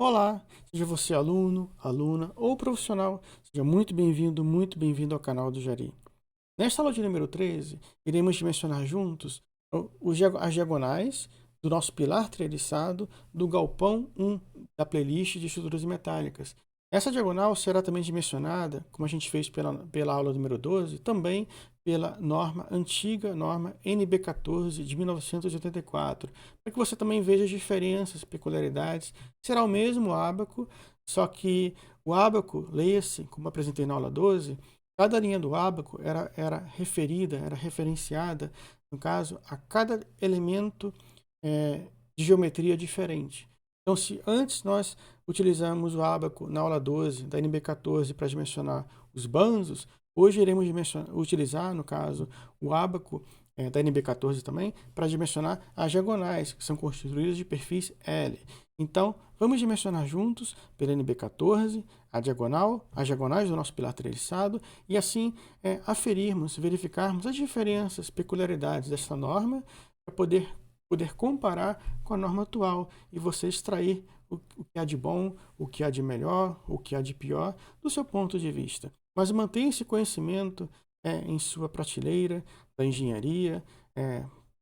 Olá, seja você aluno, aluna ou profissional, seja muito bem-vindo ao canal do Jari. Nesta aula de número 13, iremos dimensionar juntos as diagonais do nosso pilar treliçado do galpão 1 da playlist de estruturas metálicas. Essa diagonal será também dimensionada, como a gente fez pela aula número 12, também pela antiga norma NB14 de 1984, para que você também veja as diferenças, peculiaridades. Será o mesmo ábaco, só que o ábaco, leia-se, como apresentei na aula 12, cada linha do ábaco era referida, era referenciada, no caso, a cada elemento de geometria diferente. Então, se antes nós utilizamos o ábaco na aula 12 da NB14 para dimensionar os banzos, hoje iremos utilizar, no caso, o ábaco da NB14 também, para dimensionar as diagonais, que são constituídas de perfis L. Então, vamos dimensionar juntos, pela NB14, as diagonais do nosso pilar treliçado, e assim aferirmos, verificarmos as diferenças, peculiaridades dessa norma, para poder comparar com a norma atual e você extrair o que há de bom, o que há de melhor, o que há de pior, do seu ponto de vista. Mas mantenha esse conhecimento em sua prateleira da engenharia,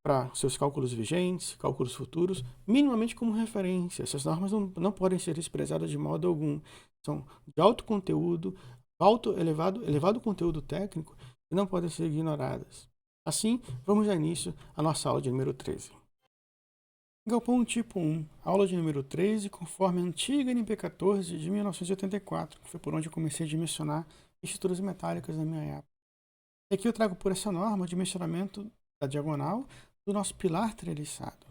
para seus cálculos vigentes, cálculos futuros, minimamente como referência. Essas normas não podem ser desprezadas de modo algum. São de alto conteúdo, elevado conteúdo técnico e não podem ser ignoradas. Assim, vamos dar início à nossa aula de número 13. Galpão tipo 1, aula de número 13, conforme a antiga NP14 de 1984, que foi por onde eu comecei a dimensionar estruturas metálicas na minha época. E aqui eu trago por essa norma o dimensionamento da diagonal do nosso pilar treliçado.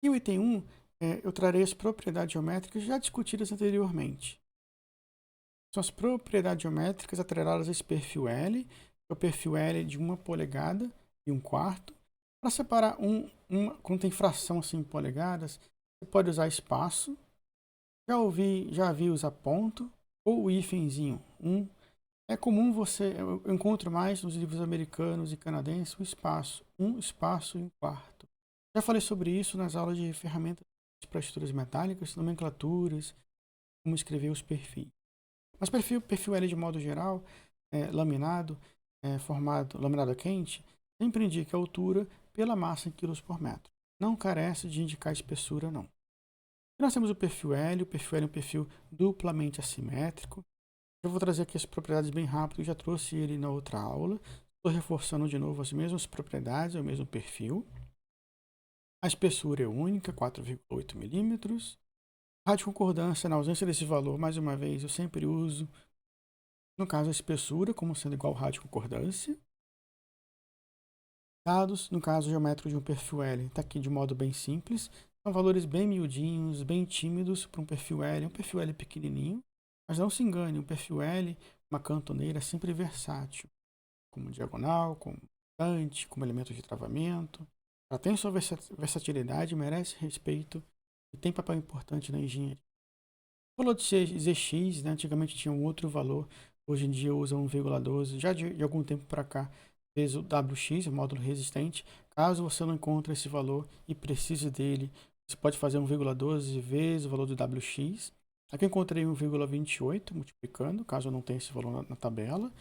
E o item 1, eu trarei as propriedades geométricas já discutidas anteriormente. São as propriedades geométricas atreladas a esse perfil L, que é o perfil L de 1 polegada e 1/4. Para separar quando tem fração assim, em polegadas, você pode usar espaço. Já vi usar ponto ou o hífenzinho 1. É comum eu encontro mais nos livros americanos e canadenses o espaço, 1 espaço e 1/4. Já falei sobre isso nas aulas de ferramentas para estruturas metálicas, nomenclaturas, como escrever os perfis. Mas perfil L de modo geral, laminado, laminado a quente, sempre indica a altura pela massa em quilos por metro. Não carece de indicar espessura, não. E nós temos o perfil L é um perfil duplamente assimétrico. Eu vou trazer aqui as propriedades bem rápido, eu já trouxe ele na outra aula. Estou reforçando de novo as mesmas propriedades, é o mesmo perfil. A espessura é única, 4,8 milímetros. Radioconcordância, na ausência desse valor, mais uma vez, eu sempre uso, no caso, a espessura como sendo igual a radioconcordância. Dados, no caso geométrico de um perfil L, está aqui de modo bem simples. São valores bem miudinhos, bem tímidos para um perfil L. Um perfil L pequenininho, mas não se engane, um perfil L, uma cantoneira, é sempre versátil, como diagonal, como dante, como elemento de travamento. Ela tem sua versatilidade, merece respeito e tem papel importante na engenharia. O valor de ZX, né, antigamente tinha um outro valor, hoje em dia usa 1,12, já de algum tempo para cá fez o WX, o módulo resistente. Caso você não encontre esse valor e precise dele, você pode fazer 1,12 vezes o valor do WX. Aqui eu encontrei 1,28 multiplicando, caso eu não tenha esse valor na tabela.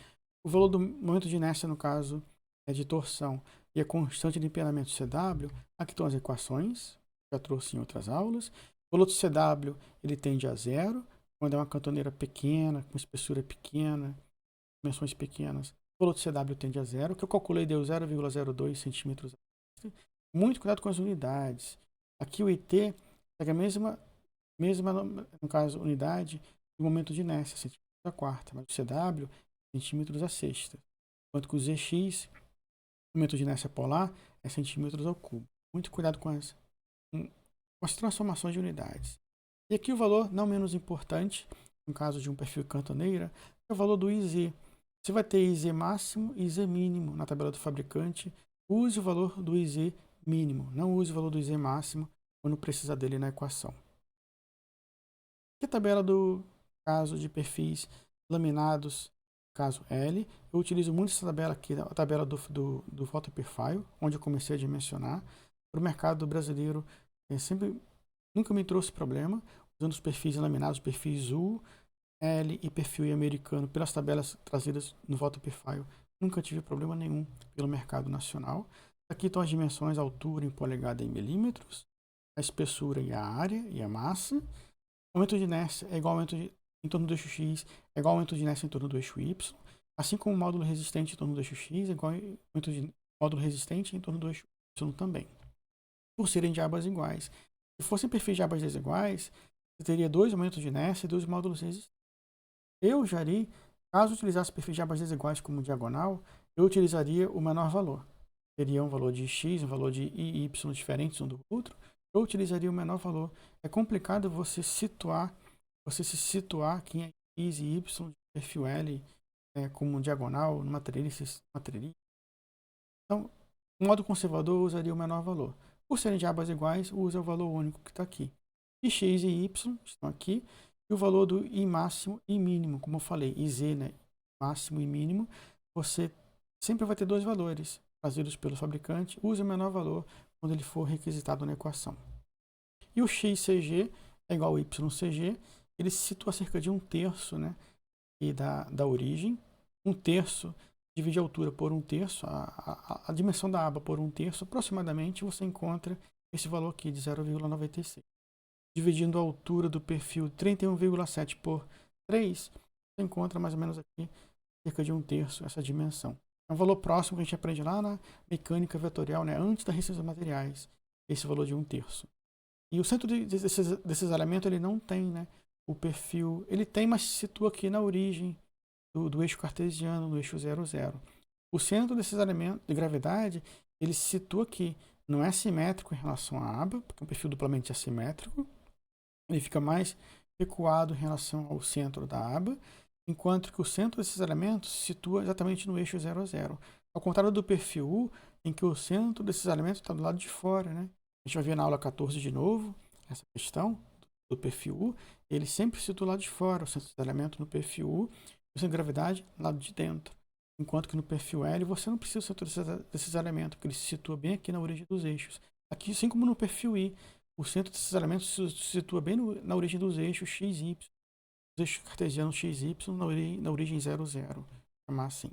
O valor do momento de inércia, no caso, é de torção e a constante de empenhamento CW. Aqui estão as equações, já trouxe em outras aulas. O valor do CW ele tende a zero, quando é uma cantoneira pequena, com espessura pequena, dimensões pequenas. O valor do CW tende a zero, que eu calculei deu 0,02 centímetros. Muito cuidado com as unidades. Aqui o IT pega a mesma no caso, unidade do momento de inércia, centímetros a quarta, mas o CW, centímetros a sexta. Enquanto que o ZX, momento de inércia polar, é centímetros ao cubo. Muito cuidado com as transformações de unidades. E aqui o valor não menos importante, no caso de um perfil cantoneira, é o valor do IZ. Você vai ter IZ máximo e IZ mínimo na tabela do fabricante. Use o valor do IZ mínimo, não use o valor do IZ máximo quando precisar dele na equação. Aqui a tabela do caso de perfis laminados, caso L. Eu utilizo muito essa tabela aqui, a tabela do Photoperfile, onde eu comecei a dimensionar. Para o mercado brasileiro, nunca me trouxe problema, usando os perfis laminados, perfis U, L e perfil I americano pelas tabelas trazidas no Volta File. Nunca tive problema nenhum pelo mercado nacional. Aqui estão as dimensões, a altura em polegada em milímetros, a espessura e a área e a massa. O aumento de inércia é igual ao aumento em torno do eixo X, é igual ao aumento de inércia em torno do eixo Y, assim como o módulo resistente em torno do eixo X é igual ao aumento de módulo resistente em torno do eixo Y também, por serem de abas iguais. Se fossem perfis de abas desiguais, você teria 2 aumentos de inércia e 2 módulos resistentes. Eu, Jari, caso utilizasse perfis de abas desiguais como diagonal, eu utilizaria o menor valor. Teria um valor de x, um valor de i e y diferentes um do outro. Eu utilizaria o menor valor. É complicado você se situar aqui em x e y de perfil L como diagonal, numa trilha. Então, o modo conservador usaria o menor valor. Por serem de abas iguais, usa o valor único que está aqui. E x e y estão aqui. E o valor do I máximo e mínimo, como eu falei, IZ, né? Máximo e mínimo, você sempre vai ter 2 valores trazidos pelo fabricante. Use o menor valor quando ele for requisitado na equação. E o XCG é igual ao YCG, ele se situa cerca de 1/3, né? E da origem. 1/3 divide a altura por 1/3, a dimensão da aba por 1/3, aproximadamente você encontra esse valor aqui de 0,96. Dividindo a altura do perfil 31,7 por 3, você encontra mais ou menos aqui cerca de 1/3 essa dimensão. É um valor próximo que a gente aprende lá na mecânica vetorial, né, antes da resistência dos materiais, esse valor de 1/3. E o centro desses elementos ele não tem, né, o perfil, ele tem, mas se situa aqui na origem do eixo cartesiano, do eixo 0, 0. O centro desses elementos de gravidade, ele se situa aqui, não é simétrico em relação à aba, porque é um perfil duplamente assimétrico. Ele fica mais recuado em relação ao centro da aba, enquanto que o centro desses elementos se situa exatamente no eixo 0, 0. Ao contrário do perfil U, em que o centro desses elementos está do lado de fora, né? A gente vai ver na aula 14 de novo, essa questão do perfil U, ele sempre se situa do lado de fora, o centro dos elementos no perfil U, o centro de gravidade do lado de dentro. Enquanto que no perfil L, você não precisa do centro desses elementos, porque ele se situa bem aqui na origem dos eixos. Aqui, assim como no perfil I, o centro desses elementos se situa bem na origem dos eixos x, y, os eixos cartesianos x, y, na origem 0, 0. Vou chamar assim.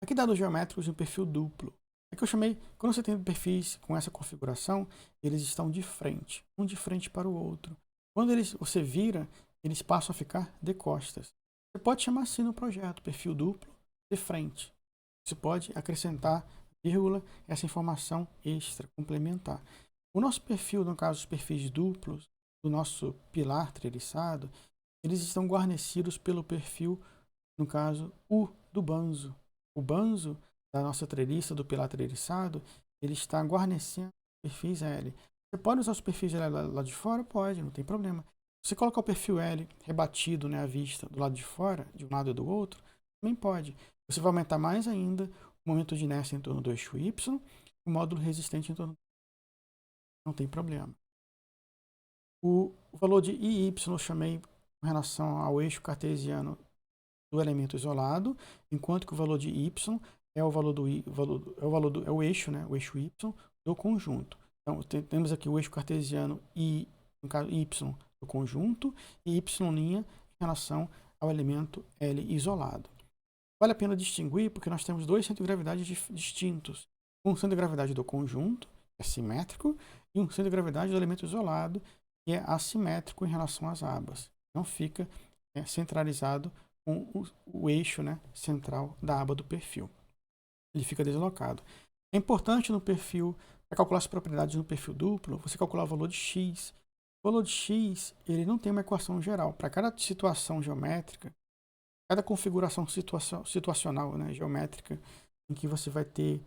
Aqui dados geométricos em perfil duplo. Aqui eu chamei, quando você tem perfis com essa configuração, eles estão de frente, um de frente para o outro. Quando você vira, eles passam a ficar de costas. Você pode chamar assim no projeto, perfil duplo de frente. Você pode acrescentar vírgula, essa informação extra, complementar. O nosso perfil, no caso, os perfis duplos do nosso pilar treliçado, eles estão guarnecidos pelo perfil, no caso, U do banzo. O banzo da nossa treliça, do pilar treliçado, ele está guarnecendo os perfis L. Você pode usar os perfis L lá de fora? Pode, não tem problema. Se você colocar o perfil L rebatido, né, à vista do lado de fora, de um lado e do outro, também pode. Você vai aumentar mais ainda o momento de inércia em torno do eixo Y, o módulo resistente em torno do... Não tem problema. O valor de IY eu chamei com relação ao eixo cartesiano do elemento isolado, enquanto que o valor de Y é o valor é o eixo, né, o eixo Y do conjunto. Então temos aqui o eixo cartesiano I, no caso Y do conjunto, e Y' em relação ao elemento L isolado. Vale a pena distinguir porque nós temos 2 centros de gravidade distintos. Um centro de gravidade do conjunto, que é simétrico, e um centro de gravidade do elemento isolado, que é assimétrico em relação às abas. Não fica centralizado com o eixo, né, central da aba do perfil. Ele fica deslocado. É importante no perfil, para calcular as propriedades no perfil duplo, você calcular o valor de x. O valor de x, ele não tem uma equação geral. Para cada situação geométrica, cada configuração situacional, né, geométrica, em que você vai ter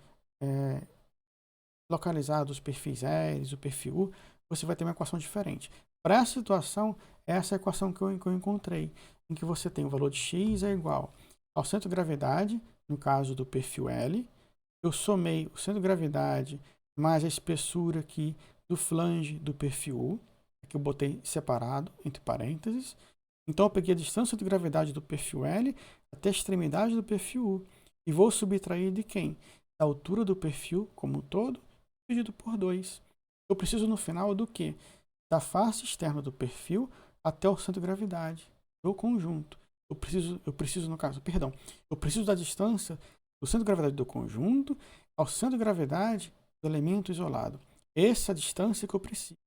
localizados os perfis L, o perfil U, você vai ter uma equação diferente. Para essa situação, essa é a equação que eu encontrei, em que você tem o valor de x é igual ao centro de gravidade, no caso do perfil L. Eu somei o centro de gravidade mais a espessura aqui do flange do perfil U, que eu botei separado, entre parênteses. Então eu peguei a distância de gravidade do perfil L até a extremidade do perfil U e vou subtrair de quem? Da altura do perfil como um todo, dividido por 2. Eu preciso no final do quê? Da face externa do perfil até o centro de gravidade do conjunto. Eu preciso no caso, perdão, eu preciso da distância do centro de gravidade do conjunto ao centro de gravidade do elemento isolado. Essa é a distância que eu preciso.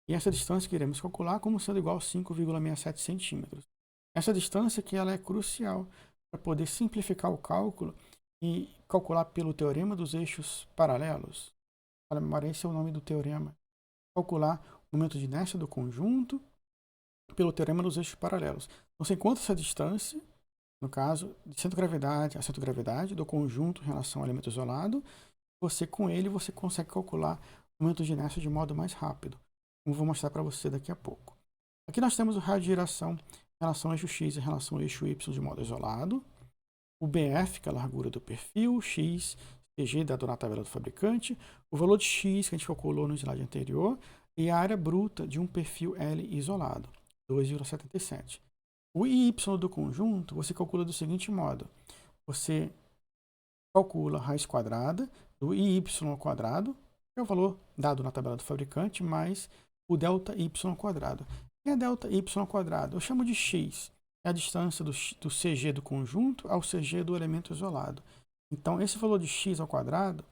E essa distância que iremos calcular como sendo igual a 5,67 centímetros. Essa distância que ela é crucial para poder simplificar o cálculo e calcular pelo teorema dos eixos paralelos. Para a memória, esse é o nome do teorema. Calcular o momento de inércia do conjunto pelo teorema dos eixos paralelos. Então, você encontra essa distância, no caso, de centro-gravidade a centro-gravidade do conjunto em relação ao elemento isolado. Você, com ele, você consegue calcular o momento de inércia de modo mais rápido, como vou mostrar para você daqui a pouco. Aqui nós temos o raio de giração em relação ao eixo x em relação ao eixo y de modo isolado. O BF, que é a largura do perfil, x, CG dado na tabela do fabricante, o valor de x que a gente calculou no slide anterior e a área bruta de um perfil L isolado, 2,77. O y do conjunto você calcula do seguinte modo. Você calcula a raiz quadrada do y ao quadrado, que é o valor dado na tabela do fabricante, mais o delta y ao quadrado. E a delta y ao quadrado eu chamo de x, é a distância do CG do conjunto ao CG do elemento isolado. Então, esse valor de x ao quadrado,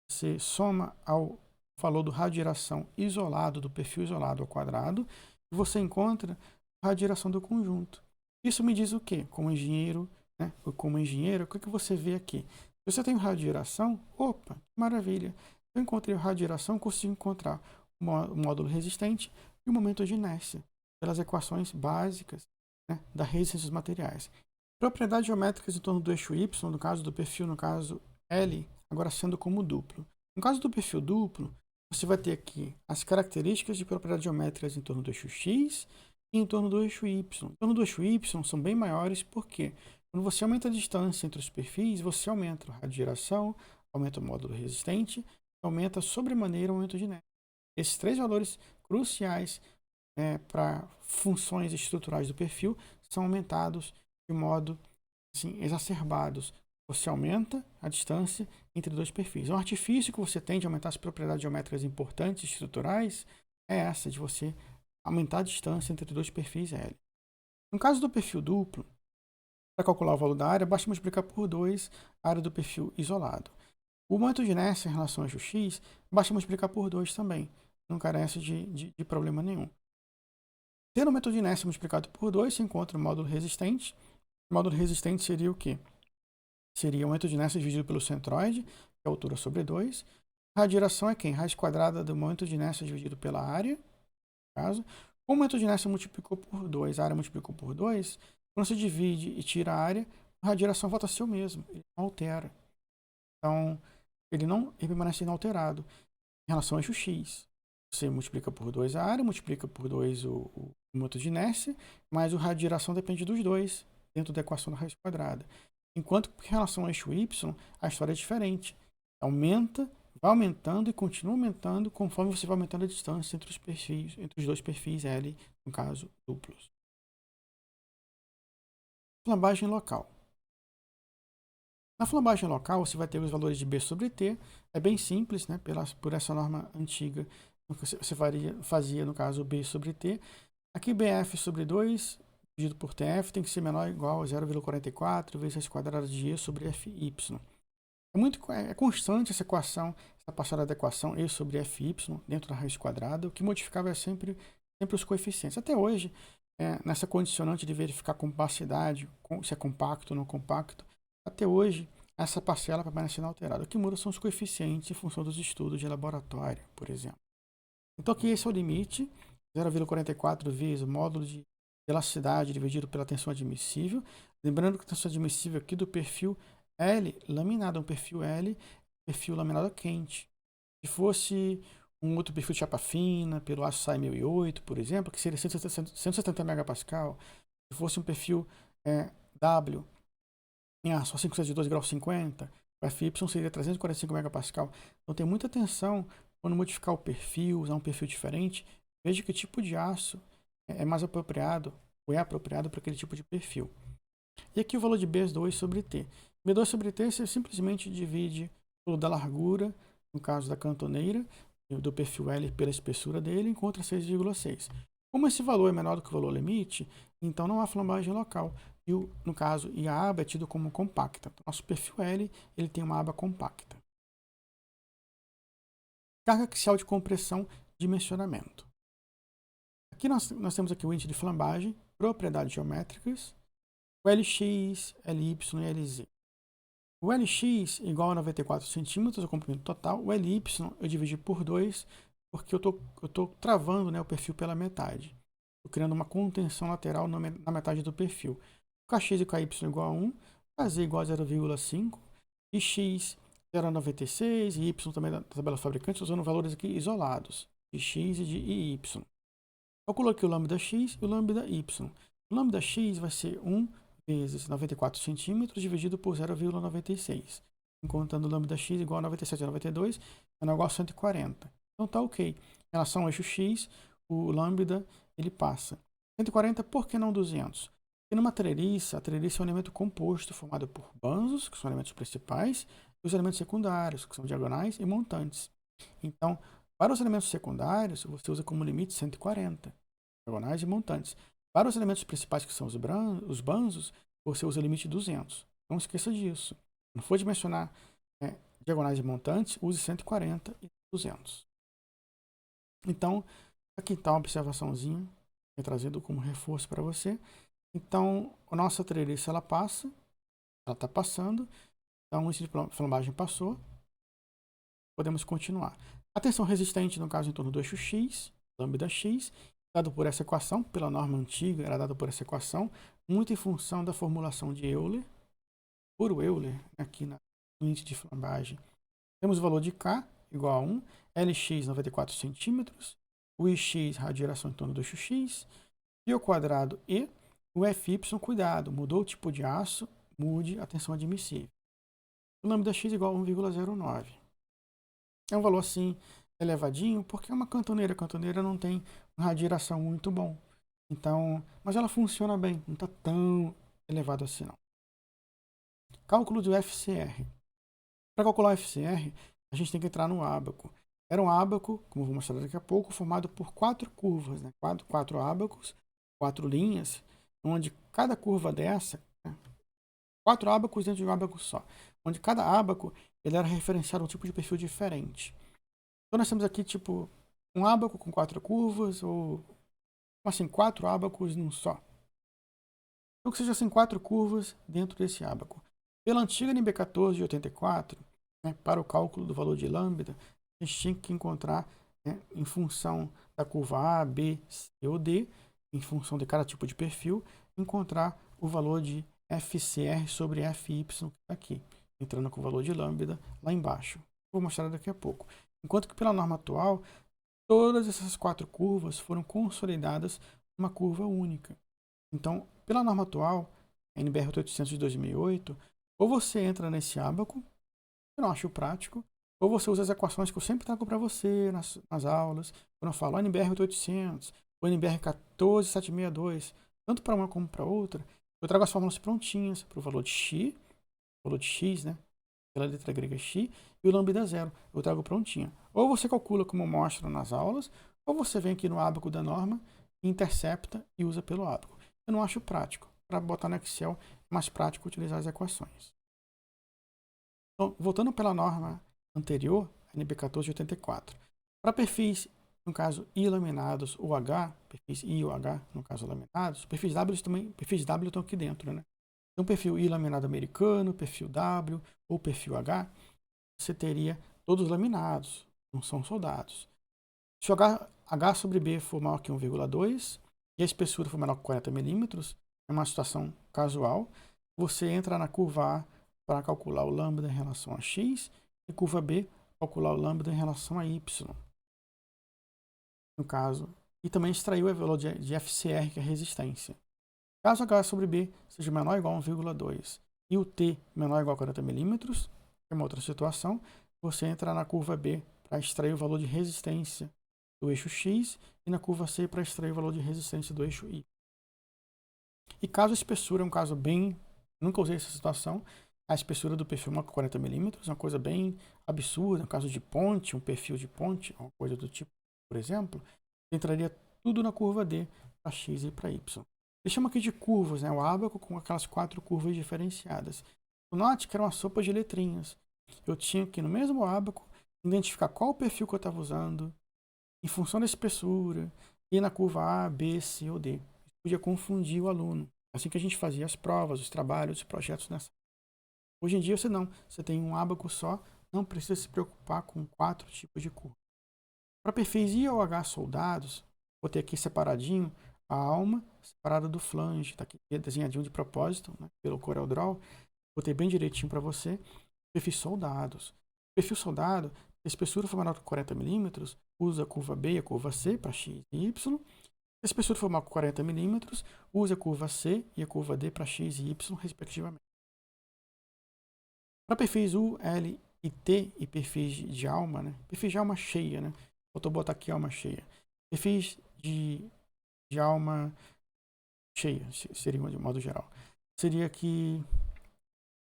você soma ao valor do raio de giração isolado, do perfil isolado ao quadrado, e você encontra a radiação do conjunto. Isso me diz o quê? Como engenheiro, né? Como engenheiro, o que você vê aqui? Se você tem o raio de giração, opa, que maravilha! Eu encontrei o raio de giração, consigo encontrar o módulo resistente e o momento de inércia, pelas equações básicas, né, da resistência dos materiais. Propriedades geométricas em torno do eixo Y, no caso do perfil, no caso L, agora sendo como duplo. No caso do perfil duplo, você vai ter aqui as características de propriedades geométricas em torno do eixo X e em torno do eixo Y. Em torno do eixo Y são bem maiores porque quando você aumenta a distância entre os perfis, você aumenta o raio de giração, aumenta o módulo resistente, aumenta sobremaneira o momento de inércia. Esses três valores cruciais para funções estruturais do perfil são aumentados de modo assim, exacerbados. Você aumenta a distância entre dois perfis. Um artifício que você tem de aumentar as propriedades geométricas importantes estruturais é essa, de você aumentar a distância entre dois perfis L. No caso do perfil duplo, para calcular o valor da área, basta multiplicar por 2 a área do perfil isolado. O momento de inércia em relação ao eixo X, basta multiplicar por 2 também. Não carece de problema nenhum. Tendo o momento de inércia multiplicado por 2, se encontra o módulo resistente. O módulo resistente seria o quê? Seria o momento de inércia dividido pelo centroide, que é a altura sobre 2. A radiação é quem? Raiz quadrada do momento de inércia dividido pela área. No caso. O momento de inércia multiplicou por 2, a área multiplicou por 2. Quando você divide e tira a área, a radiação volta a ser o mesmo. Ele não altera. Então, ele permanece inalterado em relação ao eixo X. Você multiplica por 2 a área, multiplica por 2 o momento de inércia, mas o raio de giração depende dos dois, dentro da equação da raiz quadrada. Enquanto que em relação ao eixo Y, a história é diferente. Aumenta, vai aumentando e continua aumentando conforme você vai aumentando a distância entre os perfis, entre os dois perfis L, no caso, duplos. Flambagem local. Na flambagem local, você vai ter os valores de B sobre T. É bem simples, né? Por essa norma antiga, você fazia, no caso, B sobre T. Aqui, BF sobre 2, dividido por TF, tem que ser menor ou igual a 0,44 vezes raiz quadrada de E sobre FY. É constante essa equação, essa passada da equação E sobre FY dentro da raiz quadrada. O que modificava é sempre os coeficientes. Até hoje, nessa condicionante de verificar compacidade, se é compacto ou não compacto, até hoje, essa parcela permanece inalterada. O que muda são os coeficientes em função dos estudos de laboratório, por exemplo. Então, aqui esse é o limite, 0,44 vezes o módulo de elasticidade dividido pela tensão admissível. Lembrando que a tensão admissível aqui do perfil L, laminado, é um perfil L, perfil laminado quente. Se fosse um outro perfil de chapa fina, pelo aço SAI 1008, por exemplo, que seria 170 MPa. Se fosse um perfil W, em aço 502 graus 50, o FY seria 345 MPa. Então tem muita atenção quando modificar o perfil, usar um perfil diferente. Veja que tipo de aço é mais apropriado, ou é apropriado para aquele tipo de perfil. E aqui o valor de B2 sobre T. B2 sobre T você simplesmente divide pelo da largura, no caso da cantoneira, do perfil L pela espessura dele, encontra 6,6. Como esse valor é menor do que o valor limite, então não há flambagem local. E no caso, a aba é tido como compacta. Nosso perfil L ele tem uma aba compacta. Carga axial de compressão, dimensionamento. Aqui nós temos aqui o índice de flambagem, propriedades geométricas, o LX, LY e LZ. O LX igual a 94 centímetros, o comprimento total. O LY eu dividi por 2, porque eu tô travando, né, o perfil pela metade. Estou criando uma contenção lateral na metade do perfil. O KX e o KY igual a 1, KZ igual a 0,5, e X 0,96, e Y também da tabela fabricante, usando valores aqui isolados, de X e de Y. Calculo aqui o lambda X e o lambda Y. O lambda X vai ser 1 vezes 94 centímetros dividido por 0,96. Encontrando o lambda X igual a 97,92, é igual a 140. Então tá ok. Em relação ao eixo X, o lambda ele passa. 140, por que não 200? Porque numa treliça, a treliça é um elemento composto formado por banzos, que são elementos principais, e os elementos secundários, que são diagonais e montantes. Então, para os elementos secundários, você usa como limite 140, diagonais e montantes. Para os elementos principais, que são os banzos, você usa o limite 200. Não esqueça disso. Não for dimensionar diagonais e montantes, use 140 e 200. Então, aqui está uma observaçãozinha, trazendo como reforço para você. Então, a nossa treliça ela passa, ela está passando, então o índice de flambagem passou, podemos continuar. A tensão resistente, no caso, em torno do eixo X, lambda X, dado por essa equação, pela norma antiga, era dado por essa equação, muito em função da formulação de Euler, por Euler, aqui no índice de flambagem. Temos o valor de K igual a 1, Lx 94 centímetros, o Ix, radiação em torno do eixo X, e ao quadrado E, o Fy, cuidado, mudou o tipo de aço, mude a tensão admissível. O lambda X igual a 1,09. É um valor assim elevadinho, porque é uma cantoneira. A cantoneira não tem uma radiação muito bom. Então, mas ela funciona bem, não está tão elevado assim não. Cálculo do FCR. Para calcular o FCR, a gente tem que entrar no ábaco. Era um ábaco, como eu vou mostrar daqui a pouco, formado por 4 curvas, né? 4 ábacos, 4 linhas, onde cada curva dessa, né? 4 ábacos dentro de um ábaco só, onde cada ábaco ele era referenciado a um tipo de perfil diferente. Então nós temos aqui tipo um ábaco com 4 curvas, ou assim, 4 ábacos num só. Então que seja assim 4 curvas dentro desse ábaco. Pela antiga NB14 de 84, né, para o cálculo do valor de lambda, a gente tinha que encontrar, né, em função da curva A, B, C ou D, em função de cada tipo de perfil, encontrar o valor de FCR sobre FY aqui, entrando com o valor de lambda lá embaixo. Vou mostrar daqui a pouco. Enquanto que pela norma atual, todas essas 4 curvas foram consolidadas numa curva única. Então, pela norma atual, NBR 800 de 2008, ou você entra nesse ábaco, eu não acho prático, ou você usa as equações que eu sempre trago para você nas aulas, quando eu falo NBR 800, ou NBR 14762, tanto para uma como para outra, eu trago as fórmulas prontinhas para o valor de x, né? Pela letra grega x, e o lambda zero, eu trago prontinha. Ou você calcula como mostra nas aulas, ou você vem aqui no ábaco da norma, intercepta e usa pelo ábaco. Eu não acho prático. Para botar no Excel, é mais prático utilizar as equações. Então, voltando pela norma anterior, NB14 de 84. Para perfis, no caso I laminados ou H, perfis I ou H, no caso laminados, perfis W estão aqui dentro, né? Então, perfil I laminado americano, perfil W ou perfil H, você teria todos laminados, não são soldados. Se o H sobre B for maior que 1,2 e a espessura for menor que 40 milímetros, é uma situação casual, você entra na curva A para calcular o lambda em relação a x e curva B calcular o lambda em relação a y. No caso, e também extrair o valor de FCR, que é a resistência. Caso H sobre B seja menor ou igual a 1,2 e o T menor ou igual a 40 milímetros, que é uma outra situação, você entra na curva B para extrair o valor de resistência do eixo X e na curva C para extrair o valor de resistência do eixo Y. E caso a espessura é um caso bem... Nunca usei essa situação. a espessura do perfil 40 milímetros, uma coisa bem absurda, no caso de ponte, um perfil de ponte, uma coisa do tipo, por exemplo, entraria tudo na curva D para x e para y. Eles chamam aqui de curvas, né? O ábaco com aquelas 4 curvas diferenciadas. Note que era uma sopa de letrinhas. Eu tinha que, no mesmo ábaco, identificar qual o perfil que eu estava usando, em função da espessura, e na curva A, B, C ou D. Isso podia confundir o aluno. Assim que a gente fazia as provas, os trabalhos, os projetos nessa. Hoje em dia você não. Você tem um ábaco só, não precisa se preocupar com 4 tipos de curva. Para perfis I ou H soldados, vou ter aqui separadinho a alma separada do flange. Está aqui desenhadinho de propósito, né, pelo CorelDRAW. Botei bem direitinho para você. Perfis soldados. Perfil soldado, a espessura for menor que 40 milímetros, usa a curva B e a curva C para x e y. Se a espessura for maior que 40 milímetros, usa a curva C e a curva D para x e y, respectivamente. Para perfis U, L e T e perfis de alma, né? Perfis de alma cheia, né? Vou botar aqui alma cheia. Perfis de alma cheia, seria de modo geral. Seria aqui,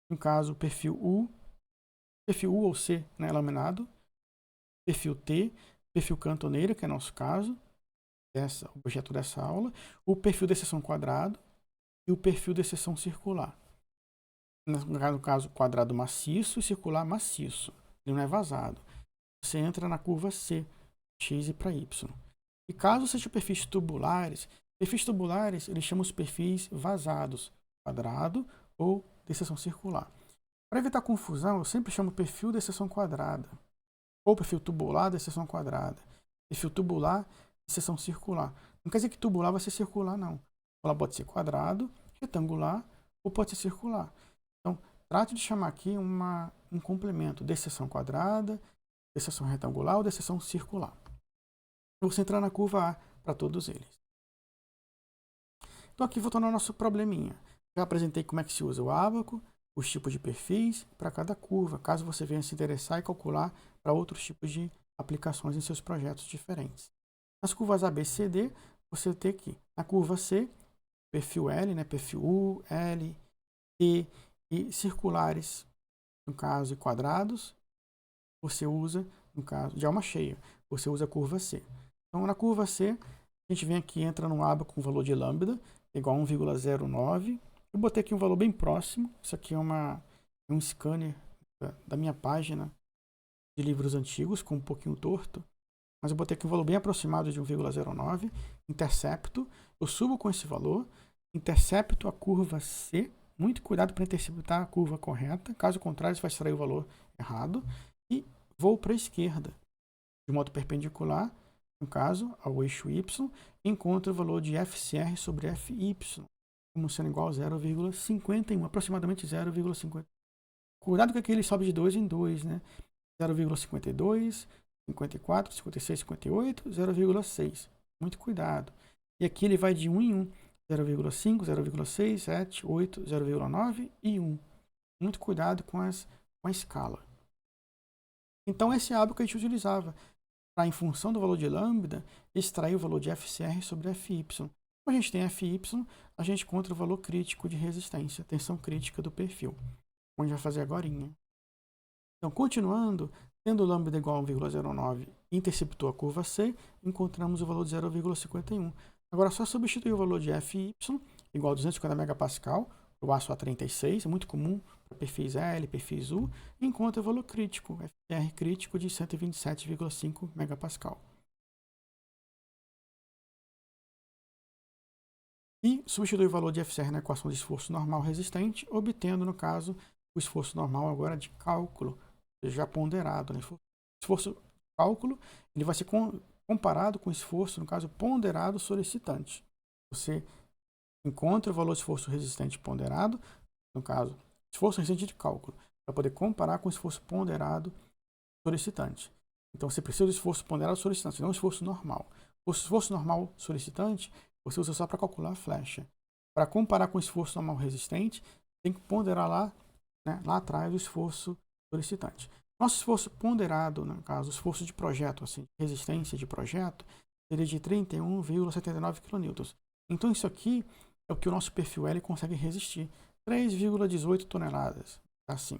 no caso, perfil U ou C, né, laminado, perfil T, perfil cantoneira, que é nosso caso, o objeto dessa aula, o perfil de seção quadrado e o perfil de seção circular. No caso, quadrado maciço e circular maciço. Ele não é vazado. Você entra na curva C, x e para y. E caso seja perfis tubulares eles chamam os perfis vazados, quadrado ou de seção circular. Para evitar confusão, eu sempre chamo perfil de seção quadrada, ou perfil tubular de seção quadrada, perfil tubular de seção circular. Não quer dizer que tubular vai ser circular, não. Ela pode ser quadrado, retangular ou pode ser circular. Então, trate de chamar aqui um complemento de seção quadrada, de seção retangular ou de seção circular. Eu vou centrar na curva A para todos eles. Então, aqui voltando ao nosso probleminha. Já apresentei como é que se usa o ábaco, os tipos de perfis para cada curva, caso você venha se interessar e calcular para outros tipos de aplicações em seus projetos diferentes. Nas curvas A, B, C, D, você tem aqui, na curva C, perfil L, né, perfil U, L, T e circulares, no caso, e quadrados, você usa, no caso, de alma cheia, você usa a curva C. Então, na curva C, a gente vem aqui, entra no ábaco com valor de lambda, igual a 1,09. Eu botei aqui um valor bem próximo. Isso aqui é um scanner da minha página de livros antigos, com um pouquinho torto. Mas eu botei aqui um valor bem aproximado de 1,09. Intercepto. Eu subo com esse valor. Intercepto a curva C. Muito cuidado para interceptar a curva correta. Caso contrário, você vai extrair o valor errado. E vou para a esquerda, de modo perpendicular, no caso, ao eixo Y. Encontro o valor de FCR sobre FY, como sendo igual a 0,51, aproximadamente 0,50. Cuidado que aqui ele sobe de 2 em 2, né? 0,52, 54, 56, 58, 0,6. Muito cuidado. E aqui ele vai de 1 em 1. 0,5, 0,6, 7, 8, 0,9 e 1. Muito cuidado com a escala. Então, esse ábaco que a gente utilizava para, em função do valor de lambda, extrair o valor de FCR sobre FY. Como a gente tem FY, a gente encontra o valor crítico de resistência, tensão crítica do perfil. Onde vai fazer agora. Então, continuando, tendo lambda igual a 1,09, interceptou a curva C, encontramos o valor de 0,51. Agora, só substituir o valor de FY igual a 250 MPa, o aço A36, é muito comum para perfis L, perfis U, e encontra o valor crítico, FR crítico de 127,5 MPa. E substitui o valor de FCR na equação de esforço normal resistente, obtendo, no caso, o esforço normal agora de cálculo, já ponderado. Né? Esforço de cálculo ele vai ser comparado com o esforço, no caso, ponderado solicitante. Você encontra o valor de esforço resistente ponderado, no caso, esforço resistente de cálculo, para poder comparar com o esforço ponderado solicitante. Então, você precisa do esforço ponderado solicitante, não o esforço normal. O esforço normal solicitante, você usa só para calcular a flecha. Para comparar com o esforço normal resistente, tem que ponderar lá, né, lá atrás o esforço solicitante. Nosso esforço ponderado, no caso, o esforço de projeto, assim, resistência de projeto, seria de 31,79 kN. Então, isso aqui é o que o nosso perfil L consegue resistir, 3,18 toneladas. Tá assim.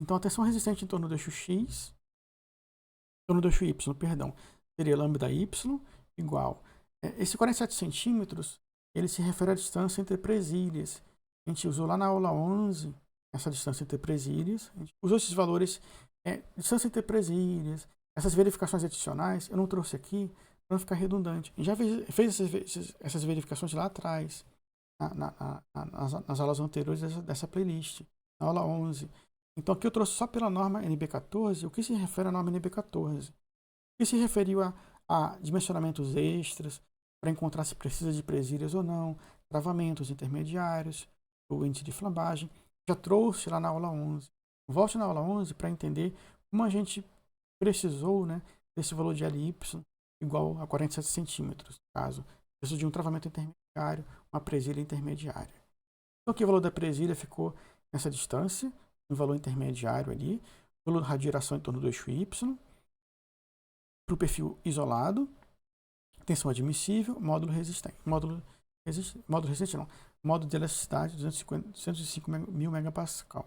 Então, a tensão resistente em torno do eixo X, em torno do eixo Y, perdão, seria lambda Y igual. Esse 47 centímetros, ele se refere à distância entre presilhas. A gente usou lá na aula 11, essa distância entre presilhas. A gente usou esses valores, distância entre presilhas, essas verificações adicionais, eu não trouxe aqui para não ficar redundante. A gente já fez essas verificações lá atrás, nas aulas anteriores dessa playlist, na aula 11. Então aqui eu trouxe só pela norma NB14, o que se refere à norma NB14. O que se referiu a dimensionamentos extras, para encontrar se precisa de presilhas ou não, travamentos intermediários, o índice de flambagem. Já trouxe lá na aula 11. Volte na aula 11 para entender como a gente precisou, né, desse valor de LY igual a 47 centímetros, caso preciso de um travamento intermediário, uma presilha intermediária. Então aqui o valor da presilha ficou nessa distância, um valor intermediário ali, o valor da radiação em torno do eixo Y, para o perfil isolado, tensão admissível, módulo resistente. Módulo resistente não. Módulo de elasticidade 205 mil megapascal.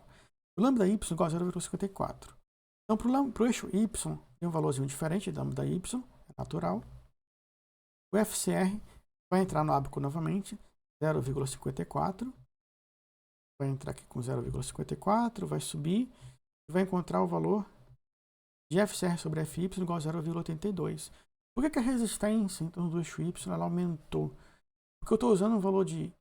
O lambda y igual a 0,54. Então, para o eixo y, tem um valorzinho diferente, lambda y, é natural. O FCR vai entrar no ábaco novamente, 0,54. Vai entrar aqui com 0,54, vai subir e vai encontrar o valor de FCR sobre FY igual a 0,82. Por que a resistência em torno do eixo Y ela aumentou? Porque eu estou usando um valor de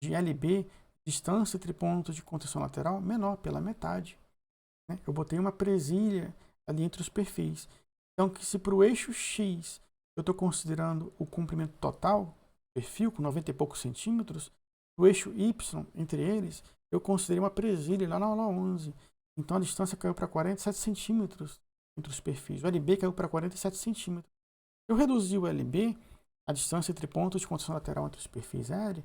LB, distância entre pontos de contenção lateral, menor, pela metade. Né? Eu botei uma presilha ali entre os perfis. Então, que se para o eixo X eu estou considerando o comprimento total, perfil, com 90 e poucos centímetros, o eixo Y, entre eles, eu considerei uma presilha lá na aula 11. Então, a distância caiu para 47 centímetros entre os perfis. O LB caiu para 47 centímetros. Eu reduzi o LB, a distância entre pontos de contenção lateral entre os perfis L,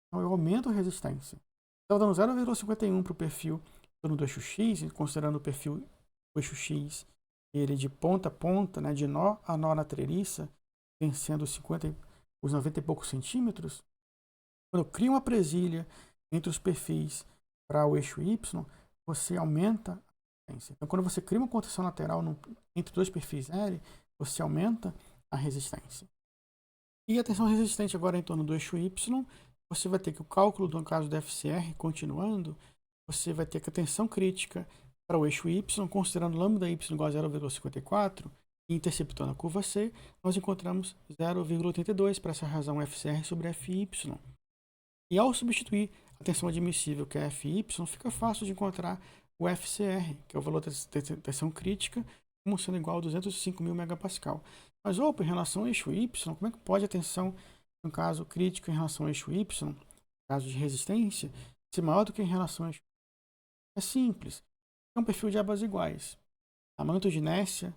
então eu aumento a resistência. Então, dando 0,51 para o perfil do eixo X, considerando o eixo X, ele de ponta a ponta, né, de nó a nó na treliça, vencendo os 90 e poucos centímetros. Quando eu crio uma presilha entre os perfis para o eixo Y, você aumenta a resistência. Então, quando você cria uma contenção lateral entre dois perfis L, você aumenta a resistência. E a tensão resistente agora em torno do eixo Y, você vai ter que o cálculo do caso do FCR, continuando, você vai ter que a tensão crítica para o eixo Y, considerando lambda y igual a 0,54, e interceptando a curva C, nós encontramos 0,82 para essa razão FCR sobre FY. E ao substituir a tensão admissível, que é FY, fica fácil de encontrar o FCR, que é o valor da tensão crítica, como sendo igual a 205 mil megapascal. Mas, em relação ao eixo Y, como é que pode a tensão, no caso crítico em relação ao eixo Y, no caso de resistência, ser maior do que em relação ao eixo Y? É simples. É um perfil de abas iguais. Tamanho de inércia,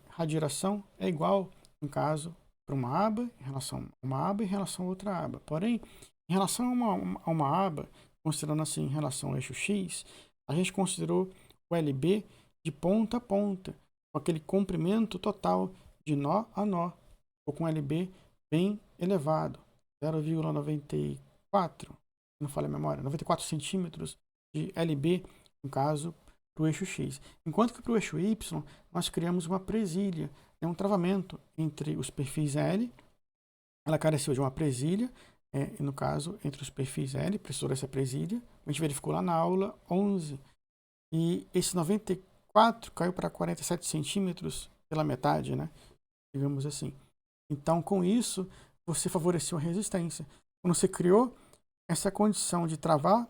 radiação é igual, no caso, para uma aba, em relação a uma aba e em relação a outra aba. Porém, em relação a uma aba, considerando assim em relação ao eixo X, a gente considerou o LB de ponta a ponta, com aquele comprimento total de nó a nó, ou com LB bem elevado, 0,94, não falha a memória, 94 centímetros de LB, no caso, para o eixo X. Enquanto que para o eixo Y, nós criamos uma presilha, um travamento entre os perfis L, ela careceu de uma presilha, no caso, entre os perfis L, precisou dessa presilha, a gente verificou lá na aula 11, e esse 94 caiu para 47 centímetros pela metade, né? Digamos assim. Então, com isso, você favoreceu a resistência. Quando você criou essa condição de travar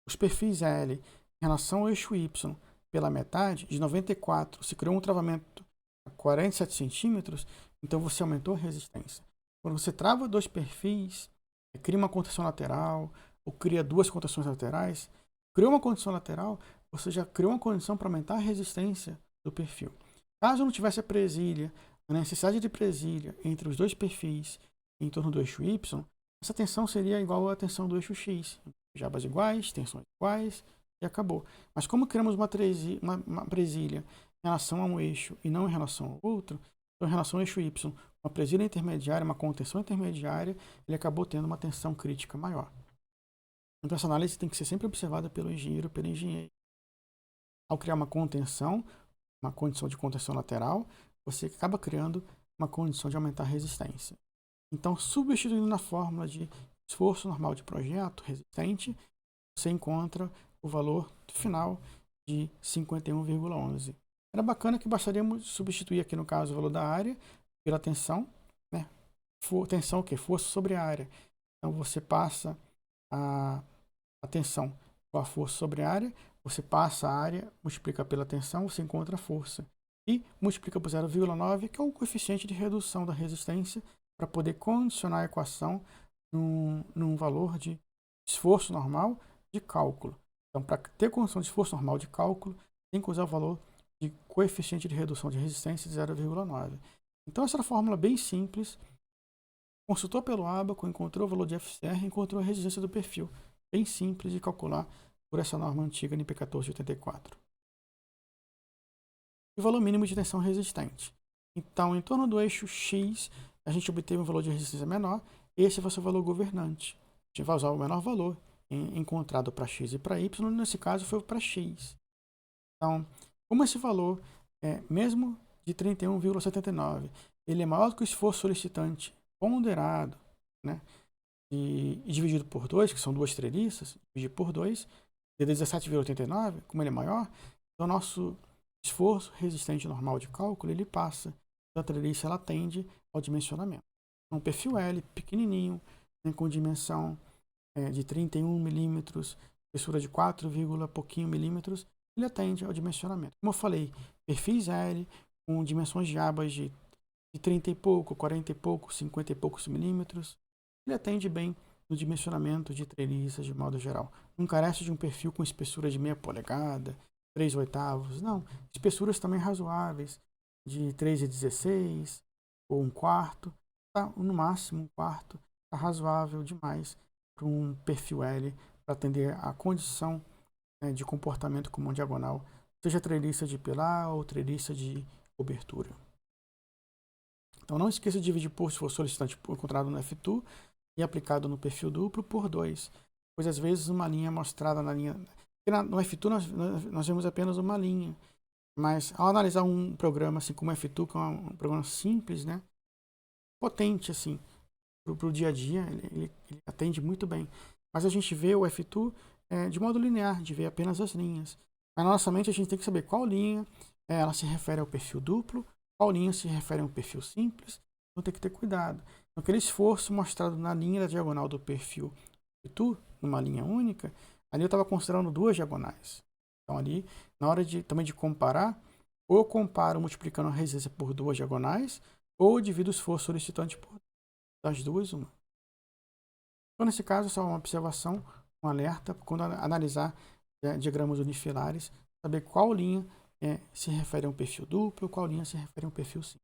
os perfis L em relação ao eixo Y pela metade, de 94, você criou um travamento a 47 centímetros, então você aumentou a resistência. Quando você trava dois perfis, cria uma contenção lateral, ou cria duas contenções laterais, criou uma contenção lateral, você já criou uma condição para aumentar a resistência do perfil. Caso não tivesse a presilha, a necessidade de presilha entre os dois perfis em torno do eixo Y, essa tensão seria igual à tensão do eixo X. Jabas iguais, tensões iguais, e acabou. Mas como criamos uma presilha em relação a um eixo e não em relação ao outro, então em relação ao eixo Y, uma presilha intermediária, uma contenção intermediária, ele acabou tendo uma tensão crítica maior. Então essa análise tem que ser sempre observada pelo engenheiro, pelo engenheiro. Ao criar uma contenção, uma condição de contenção lateral, você acaba criando uma condição de aumentar a resistência. Então, substituindo na fórmula de esforço normal de projeto resistente, você encontra o valor final de 51,11. Era bacana que bastaríamos substituir aqui no caso o valor da área pela tensão, né? Tensão o quê? Força sobre a área. Então você passa a tensão com a força sobre a área, você passa a área, multiplica pela tensão, você encontra a força. E multiplica por 0,9, que é o coeficiente de redução da resistência, para poder condicionar a equação num valor de esforço normal de cálculo. Então, para ter condição de esforço normal de cálculo, tem que usar o valor de coeficiente de redução de resistência de 0,9. Então, essa é uma fórmula bem simples. Consultou pelo ábaco, encontrou o valor de FCR, encontrou a resistência do perfil. Bem simples de calcular por essa norma antiga NP 1484. E o valor mínimo de tensão resistente. Então, em torno do eixo X, a gente obteve um valor de resistência menor. Esse vai ser o valor governante. A gente vai usar o menor valor encontrado para X e para Y. Nesse caso, foi para X. Então, como esse valor é mesmo de 31,79, ele é maior do que o esforço solicitante ponderado, né? E dividido por 2, que são duas treliças, dividido por 2, de 17,89, como ele é maior, então o nosso esforço resistente normal de cálculo, ele passa. A treliça ela tende ao dimensionamento. Um perfil L pequenininho, né, com dimensão de 31 milímetros, espessura de 4, pouquinho milímetros, ele atende ao dimensionamento. Como eu falei, perfis L com dimensões de abas de 30 e pouco, 40 e pouco, 50 e poucos milímetros, ele atende bem no dimensionamento de treliças de modo geral. Não carece de um perfil com espessura de meia polegada, 3/8, não. Espessuras também razoáveis, de 3/16 ou 1/4, tá? No máximo 1/4, tá razoável demais para um perfil L para atender a condição, né, de comportamento com mão diagonal, seja treliça de pilar ou treliça de cobertura. Então não esqueça de dividir por se for solicitante encontrado no F2 e aplicado no perfil duplo por 2, pois às vezes uma linha mostrada na linha... No F2 nós vemos apenas uma linha, mas ao analisar um programa assim como o F2, que é um programa simples, né, potente assim, para o dia a dia, ele atende muito bem. Mas a gente vê o F2 de modo linear, de ver apenas as linhas. Na nossa mente a gente tem que saber qual linha ela se refere ao perfil duplo, qual linha se refere a um perfil simples, então tem que ter cuidado. Então, aquele esforço mostrado na linha da diagonal do perfil F2, numa linha única, ali eu estava considerando duas diagonais. Então ali, na hora também de comparar, ou eu comparo multiplicando a resistência por duas diagonais, ou eu divido o esforço solicitante por das duas, uma. Então, nesse caso, só uma observação, um alerta, quando analisar diagramas unifilares, saber qual linha se refere a um perfil duplo, qual linha se refere a um perfil simples.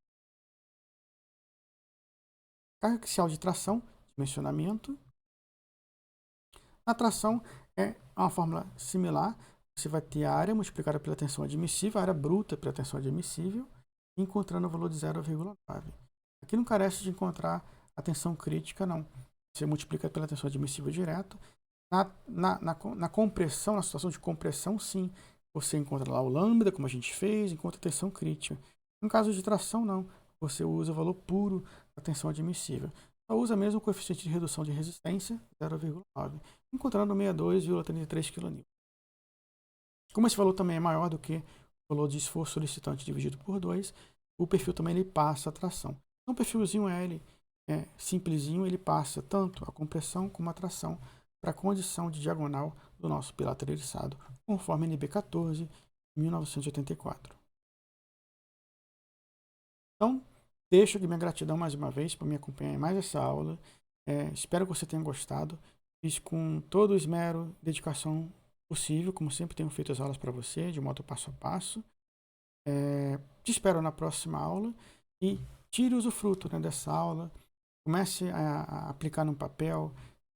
Carga axial de tração, dimensionamento. A tração é uma fórmula similar. Você vai ter a área multiplicada pela tensão admissível, a área bruta pela tensão admissível, encontrando o valor de 0,9. Aqui não carece de encontrar a tensão crítica, não. Você multiplica pela tensão admissível direto. Na compressão, na situação de compressão, sim, você encontra lá o lambda, como a gente fez, encontra a tensão crítica. No caso de tração, não. Você usa o valor puro da tensão admissível. Só usa mesmo o coeficiente de redução de resistência, 0,9, encontrando 62,33 kN. Como esse valor também é maior do que o valor de esforço solicitante dividido por 2, o perfil também ele passa a tração. Então, o perfilzinho L simplesinho, ele passa tanto a compressão como a tração para a condição de diagonal do nosso pilar treliçado, conforme NB 14, 1984. Então, deixo aqui minha gratidão mais uma vez por me acompanhar em mais essa aula. Espero que você tenha gostado. Fiz com todo o esmero e dedicação possível, como sempre tenho feito as aulas para você, de modo passo a passo. Te espero na próxima aula e tire o usufruto, né, dessa aula. Comece a aplicar no papel,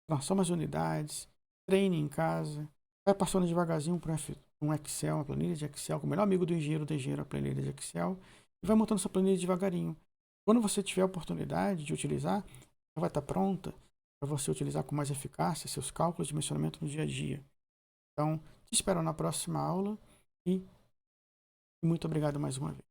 transforma as unidades, treine em casa, vai passando devagarzinho para um Excel, uma planilha de Excel, com o melhor amigo do engenheiro, a planilha de Excel, e vai montando essa planilha devagarinho. Quando você tiver a oportunidade de utilizar, ela vai estar pronta, para você utilizar com mais eficácia seus cálculos de dimensionamento no dia a dia. Então, te espero na próxima aula e muito obrigado mais uma vez.